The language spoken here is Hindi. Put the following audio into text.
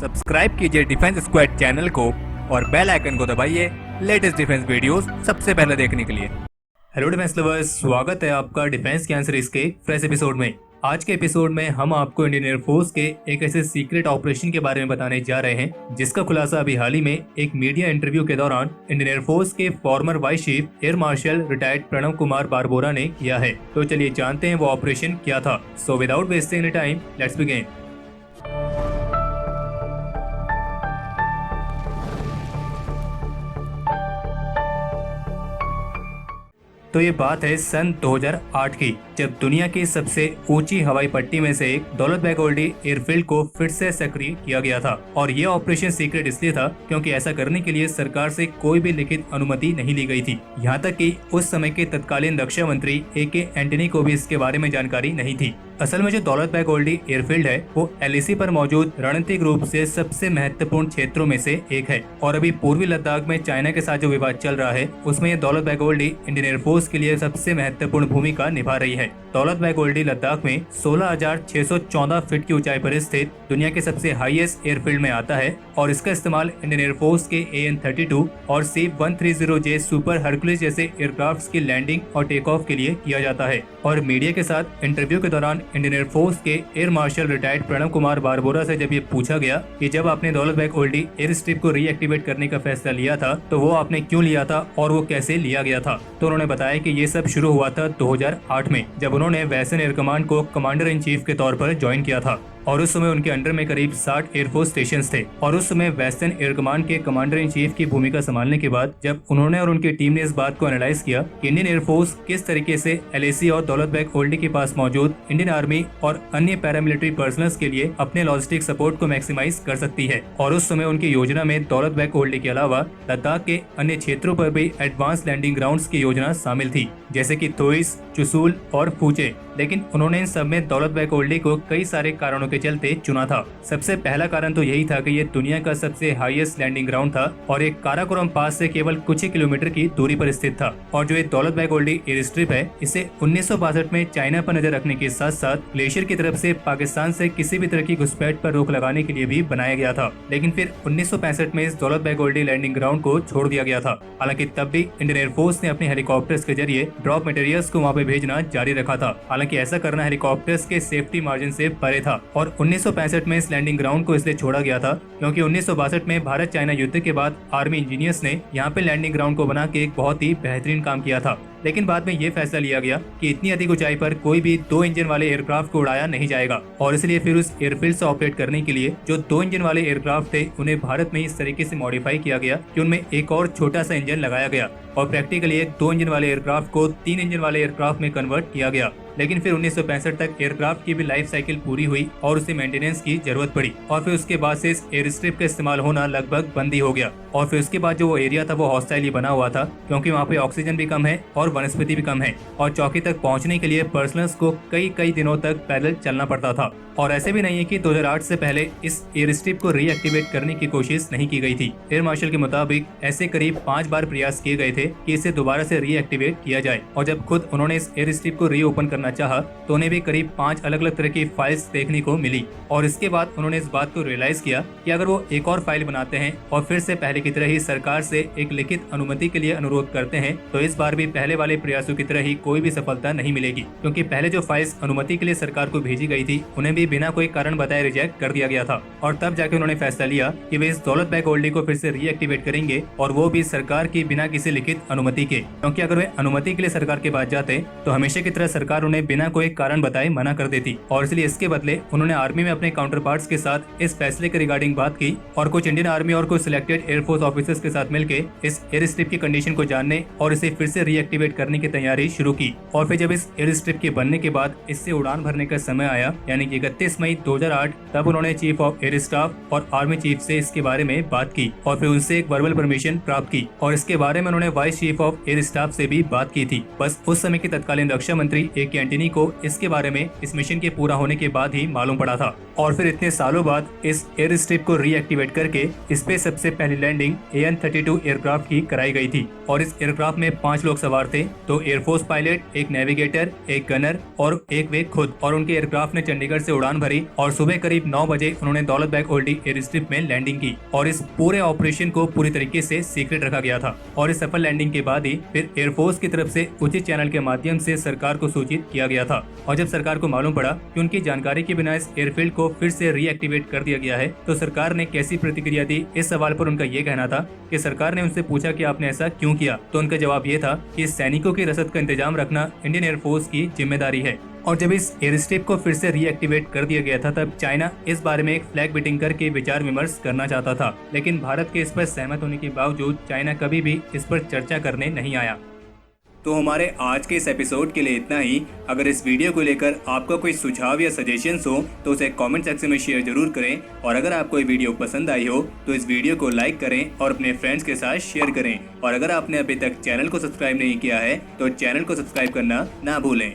सब्सक्राइब कीजिए डिफेंस स्क्वाड चैनल को और बेल आइकन को दबाइए लेटेस्ट डिफेंस वीडियोस सबसे पहले देखने के लिए। हेलो डिफेंस लवर्स, स्वागत है आपका डिफेंस की आंसर इसके फ्रेश एपिसोड में। आज के एपिसोड में हम आपको इंडियन एयरफोर्स के एक ऐसे सीक्रेट ऑपरेशन के बारे में बताने जा रहे हैं जिसका खुलासा अभी हाल ही में एक मीडिया इंटरव्यू के दौरान इंडियन एयरफोर्स के former vice chief air marshal retired Pranav Kumar Barbora ने किया है। तो चलिए जानते हैं वो ऑपरेशन क्या था। So without wasting any time, let's begin. तो ये बात है सन 2008 की, जब दुनिया की सबसे ऊंची हवाई पट्टी में से एक दौलत बेग ओल्डी एयरफील्ड को फिर से सक्रिय किया गया था। और ये ऑपरेशन सीक्रेट इसलिए था क्योंकि ऐसा करने के लिए सरकार से कोई भी लिखित अनुमति नहीं ली गई थी। यहाँ तक कि उस समय के तत्कालीन रक्षा मंत्री ए.के. एंटनी को भी इसके बारे में जानकारी नहीं थी। असल में जो दौलत बेग ओल्डी एयरफील्ड है वो एलएसी पर मौजूद रणनीतिक रूप से सबसे महत्वपूर्ण क्षेत्रों में से एक है। और अभी पूर्वी लद्दाख में चाइना के साथ जो विवाद चल रहा है उसमें ये दौलत बेग ओल्डी इंडियन एयरफोर्स के लिए सबसे महत्वपूर्ण भूमिका निभा रही है। दौलत बेग ओल्डी लद्दाख में 16,614 फीट की ऊंचाई पर स्थित दुनिया के सबसे हाईएस्ट एयरफील्ड में आता है और इसका इस्तेमाल इंडियन एयरफोर्स के AN-32 और C-130J सुपर हरकुलिस जैसे एयरक्राफ्ट्स की लैंडिंग और टेक ऑफ के लिए किया जाता है। और मीडिया के साथ इंटरव्यू के दौरान इंडियन एयरफोर्स के air marshal retired Pranav Kumar Barbora से जब ये पूछा गया कि जब आपने दौलत बेग ओल्डी एयर स्ट्रिप को रीएक्टिवेट करने का फैसला लिया था तो वो आपने क्यों लिया था और वो कैसे लिया गया था, तो उन्होंने बताया कि ये सब शुरू हुआ था 2008 में, जब उन्होंने वेस्टर्न एयर कमांड को कमांडर इन चीफ के तौर पर ज्वाइन किया था। और उस समय उनके अंडर में करीब 60 एयरफोर्स स्टेशन थे। और उस समय वेस्टर्न एयर कमांड के कमांडर इन चीफ की भूमिका संभालने के बाद जब उन्होंने और उनकी टीम ने इस बात को एनालाइज किया कि इंडियन एयरफोर्स किस तरीके से एलएसी और दौलत बेग ओल्डी के पास मौजूद इंडियन आर्मी और अन्य पैरामिलिट्री पर्सनल्स के लिए अपने लॉजिस्टिक सपोर्ट को मैक्सिमाइज कर सकती है। और उस समय उनकी योजना में दौलत बेग ओल्डी के अलावा लद्दाख के अन्य क्षेत्रों पर भी एडवांस लैंडिंग ग्राउंड्स की योजना शामिल थी, जैसे कि थोइस, चुसूल और फूचे। लेकिन उन्होंने इन सब में दौलत बेग ओल्डी को कई सारे कारणों के चलते चुना था। सबसे पहला कारण तो यही था कि ये दुनिया का सबसे हाईएस्ट लैंडिंग ग्राउंड था और एक काराकोरम पास से केवल कुछ ही किलोमीटर की दूरी पर स्थित था। और जो ये दौलत बेग ओल्डी एयर स्ट्रिप है इसे 1962 में चाइना पर नजर रखने के साथ साथ ग्लेशियर की तरफ से पाकिस्तान से किसी भी तरह की घुसपैठ पर रोक लगाने के लिए भी बनाया गया था। लेकिन फिर 1965 में इस दौलत बेग ओल्डी लैंडिंग ग्राउंड को छोड़ दिया गया था। हालांकि तब भी इंडियन एयरफोर्स ने अपने हेलीकॉप्टर्स के जरिए ड्रॉप मटेरियल्स को वहाँ पे भेजना जारी रखा था। हालांकि ऐसा करना हेलीकॉप्टर्स के सेफ्टी मार्जिन से परे था। और 1965 में इस लैंडिंग ग्राउंड को इसलिए छोड़ा गया था क्योंकि 1962 में भारत चाइना युद्ध के बाद आर्मी इंजीनियर्स ने यहाँ पे लैंडिंग ग्राउंड को बना के एक बहुत ही बेहतरीन काम किया था। लेकिन बाद में ये फैसला लिया गया कि इतनी अधिक ऊंचाई पर कोई भी 2 इंजन वाले एयरक्राफ्ट को उड़ाया नहीं जाएगा और इसलिए फिर उस एयरफील्ड से ऑपरेट करने के लिए जो 2 इंजन वाले एयरक्राफ्ट थे उन्हें भारत में इस तरीके से मॉडिफाई किया गया कि उनमें एक और छोटा सा इंजन लगाया गया और प्रैक्टिकली एक 2 इंजन वाले एयरक्राफ्ट को 3 इंजन वाले एयरक्राफ्ट में कन्वर्ट किया गया। लेकिन फिर 1965 तक एयरक्राफ्ट की भी लाइफ साइकिल पूरी हुई और उसे मेंटेनेंस की जरूरत पड़ी और फिर उसके बाद से इस एयर स्ट्रिप का इस्तेमाल होना लगभग बंद ही हो गया। और फिर उसके बाद जो वो एरिया था वो हॉस्टाइल बना हुआ था क्योंकि वहाँ पे ऑक्सीजन भी कम है और वनस्पति भी कम है और चौकी तक पहुँचने के लिए पर्सनल्स को कई दिनों तक पैदल चलना पड़ता था। और ऐसे भी नहीं है कि 2008 से पहले इस एयर स्ट्रिप को रीएक्टिवेट करने की कोशिश नहीं की गई थी। एयर मार्शल के मुताबिक ऐसे करीब 5 बार प्रयास किए गए थे कि इसे दोबारा से रीएक्टिवेट किया जाए। और जब खुद उन्होंने इस एयर स्ट्रिप को रीओपन करना चाहा तो उन्हें भी करीब 5 अलग अलग तरह की फाइल्स देखने को मिली। और इसके बाद उन्होंने इस बात को रियलाइज किया कि अगर वो एक और फाइल बनाते हैं और फिर से पहले की तरह ही सरकार से एक लिखित अनुमति के लिए अनुरोध करते हैं तो इस बार भी पहले वाले प्रयासों की तरह ही कोई भी सफलता नहीं मिलेगी, क्योंकि पहले जो फाइल्स अनुमति के लिए सरकार को भेजी गई थी उन्हें भी बिना कोई कारण बताए रिजेक्ट कर दिया गया था। और तब जाके उन्होंने फैसला लिया कि वे इस दौलत बेग ओल्डी को फिर से रीएक्टिवेट करेंगे और वो भी सरकार की बिना किसी लिखित अनुमति के, क्योंकि अगर वे अनुमति के लिए सरकार के पास जाते तो हमेशा की तरह सरकार उन्हें बिना कोई कारण बताए मना कर देती। और इसलिए इसके बदले उन्होंने आर्मी में अपने काउंटर पार्ट्स के साथ इस फैसले के रिगार्डिंग बात की और कुछ इंडियन आर्मी और कुछ सिलेक्टेड एयरफोर्स ऑफिसर्स के साथ मिलकर इस एयर स्ट्रिप की कंडीशन को जानने और इसे फिर से रीएक्टिवेट करने की तैयारी शुरू की। और फिर जब इस एयर स्ट्रिप के बनने के बाद इससे उड़ान भरने का समय आया यानी कि 31 मई 2008, तब उन्होंने चीफ ऑफ एयर स्टाफ और आर्मी चीफ से इसके बारे में बात की और फिर उनसे एक वर्बल परमिशन प्राप्त की और इसके बारे में उन्होंने vice chief of air staff से भी बात की थी। बस उस समय के तत्कालीन रक्षा मंत्री ए.के. एंटनी को इसके बारे में इस मिशन के पूरा होने के बाद ही मालूम पड़ा था। और फिर इतने सालों बाद इस एयर स्ट्रिप को रीएक्टिवेट करके इस पे सबसे पहली लैंडिंग AN-32 एयरक्राफ्ट की कराई गई थी। और इस एयरक्राफ्ट में 5 लोग सवार थे थे तो एयरफोर्स पायलट, एक नेविगेटर, एक गनर और एक वे खुद और उनके एयरक्राफ्ट ने चंडीगढ़ से उड़ान भरी और सुबह करीब 9 बजे उन्होंने दौलत बेग ओल्डी एयर स्ट्रिप में लैंडिंग की और इस पूरे ऑपरेशन को पूरी तरीके से सीक्रेट रखा गया था। और इस सफल लैंडिंग के बाद ही फिर एयरफोर्स की तरफ से उचित चैनल के माध्यम से सरकार को सूचित किया गया था। और जब सरकार को मालूम पड़ा कि उनकी जानकारी के बिना इस एयरफील्ड को फिर से रीएक्टिवेट कर दिया गया है तो सरकार ने कैसी प्रतिक्रिया दी। इस सवाल पर उनका ये कहना था कि सरकार ने उनसे पूछा कि आपने ऐसा क्यों किया, तो उनका जवाब ये था कि सैनिकों की रसद का इंतजाम रखना इंडियन एयरफोर्स की जिम्मेदारी है। और जब इस एयर स्ट्रिप को फिर से रीएक्टिवेट कर दिया गया था तब चाइना इस बारे में एक फ्लैग मीटिंग करके विचार विमर्श करना चाहता था, लेकिन भारत के इस पर सहमत होने के बावजूद चाइना कभी भी इस पर चर्चा करने नहीं आया। तो हमारे आज के इस एपिसोड के लिए इतना ही। अगर इस वीडियो को लेकर आपका कोई सुझाव या सजेशंस हो तो उसे कमेंट सेक्शन में शेयर जरूर करें और अगर आपको ये वीडियो पसंद आई हो तो इस वीडियो को लाइक करें और अपने फ्रेंड्स के साथ शेयर करें। और अगर आपने अभी तक चैनल को सब्सक्राइब नहीं किया है तो चैनल को सब्सक्राइब करना ना भूलें।